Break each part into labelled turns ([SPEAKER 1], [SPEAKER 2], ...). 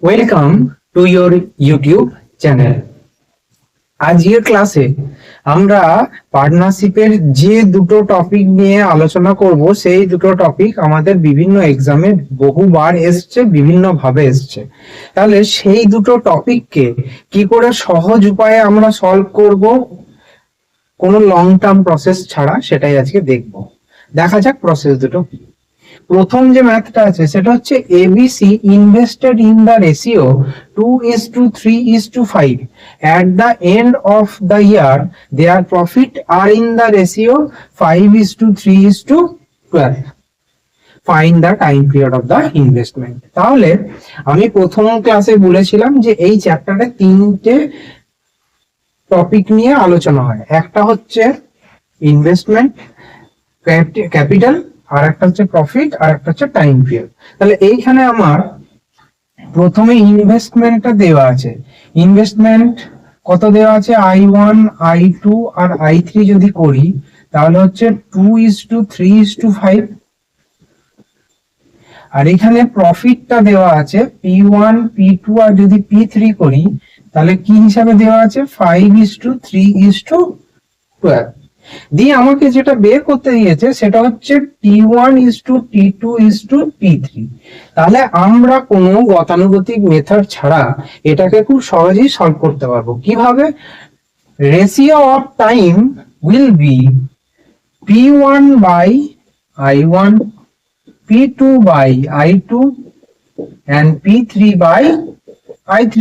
[SPEAKER 1] Welcome to your YouTube channel. আজকের ক্লাসে আমরা পার্টনারশিপের যে দুটো টপিক নিয়ে আলোচনা করব, সেই দুটো টপিক আমাদের বিভিন্ন এক্সামে বহুবার এসছে, বিভিন্ন ভাবে এসছে। তাহলে সেই দুটো টপিককে কি করে সহজ উপায়ে আমরা সলভ করব, কোনো লং টার্ম প্রসেস ছাড়া, সেটাই আজকে দেখব। দেখা যাক প্রসেস দুটো কি। প্রথম যে ম্যাথটা আছে সেটা হচ্ছে ABC invested in the ratio 2:3:5 at the end of the year. Their profit are in the ratio 5:3:12. Find the time period of the investment. তাহলে আমি প্রথম ক্লাসে বলেছিলাম যে এই চ্যাপ্টারে তিনটে টপিক নিয়ে আলোচনা হয়। একটা হচ্ছে ইনভেস্টমেন্ট, ক্যাপিটাল, আর একটা হচ্ছে প্রফিট, আর একটা হচ্ছে টাইম পিরিয়ড। তাহলে এইখানে আমার প্রথমে ইনভেস্টমেন্টটা দেওয়া আছে। ইনভেস্টমেন্ট কত দেওয়া আছে? I1, I2 আর I3 যদি করি তাহলে হচ্ছে 2:3:5। আর এখানে প্রফিটটা দেওয়া আছে P1, P2 আর যদি P3 করি তাহলে কি হিসাবে দেওয়া আছে? 5:3:12। দিয়ে আমাকে যেটা বের করতে দিয়েছে সেটা হচ্ছে T1:T2:T3। তাহলে আমরা কোনো গতানুগতিক মেথড ছাড়া এটাকে খুব সহজেই সলভ করতে পারবো। কিভাবে? Ratio of time will be P1/I1, P2/I2 and P3/I3।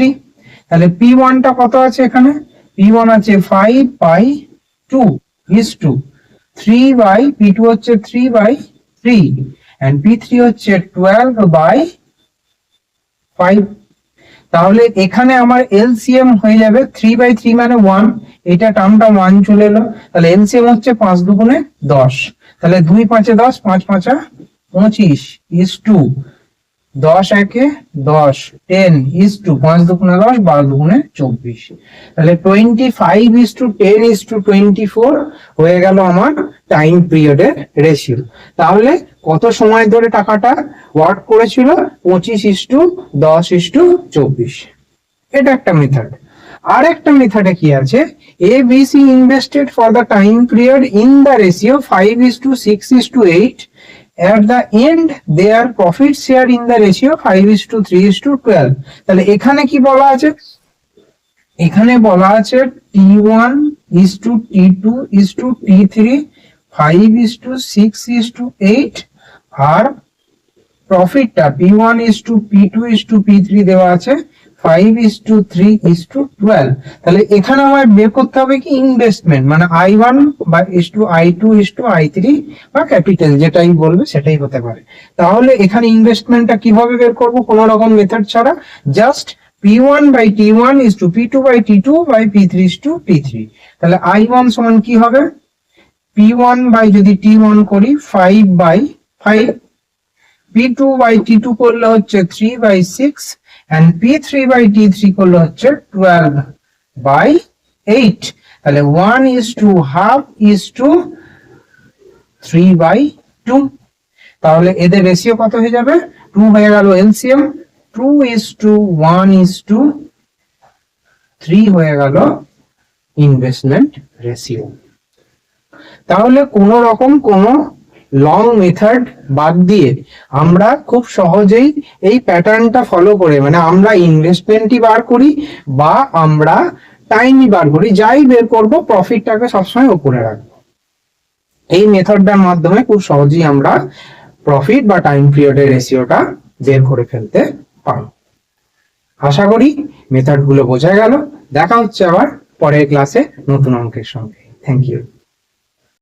[SPEAKER 1] তাহলে P1 টা কত আছে এখানে? P1 আছে 5/2 3/P2 হচ্ছে 3/3 and P3 হচ্ছে 12/5। তাহলে এখানে আমার এলসিএম হয়ে যাবে 3/3 মানে 1, এটা টার্মটা 1 চলে এলো। তাহলে এলসিএম হচ্ছে 5 দুগুণে 10। তাহলে 2 5 10, 5 5 25 is to 10 একে 10 10 is to 5 দুগুণে 10 12 দুগুণে 24। তাহলে 25:10:24 হয়ে গেল আমার টাইম পিরিয়ডের রেশিও। তাহলে কত সময় ধরে টাকাটা ওয়ার্ক করেছিল? 25:10:24। এটা একটা মেথড। আর একটা মেথডে কি আছে? ABC invested for the time period in the ratio 5:6:8. At the end their profit share in the ratio 5:3:12. তাহলে এখানে কি বলা আছে? এখানে বলা আছে T1:T2:T3 5:6:8 আর প্রফিটটা P1:P2:P3 দেওয়া আছে 5:3:12। তাহলে এখানে আমার বের করতে হবে কি? ইনভেস্টমেন্ট, মানে I1/I2/I3 বা ক্যাপিটাল, যেটাই বলবে সেটাই হতে পারে। তাহলে এখানে ইনভেস্টমেন্টটা কিভাবে বের করব? কোনো রকম মেথড ছাড়া, জাস্ট P1/T1 P2/T2/P3:P3। তাহলে I1 সমান কি হবে? P1/যদি T1 করি 5/5, P2/T2 করলে হচ্ছে 3/6 and P3/T3 করলে হচ্ছে 12/8। তাহলে 1:2 তাহলে এদের রেশিও কত হয়ে যাবে? 2 হয়ে গেল এলসিএম। 2:1:3 হয়ে গেল ইনভেস্টমেন্ট রেশিও। তাহলে কোন রকম কোনো লং মেথড বাদ দিয়ে আমরা খুব সহজেই এই প্যাটার্নটা ফলো করে, মানে আমরা ইনভেস্টমেন্টই বার করি বা আমরা টাইমই বার করি, যাই বের করব প্রফিটটাকে সবসময় উপরে রাখবো। এই মেথডটার মাধ্যমে খুব সহজেই আমরা প্রফিট বা টাইম পিরিয়ডের রেশিওটা বের করে ফেলতে পারবো। আশা করি মেথডগুলো বোঝা গেল। দেখা হচ্ছে আবার পরের ক্লাসে নতুন অঙ্কের সঙ্গে। Thank you.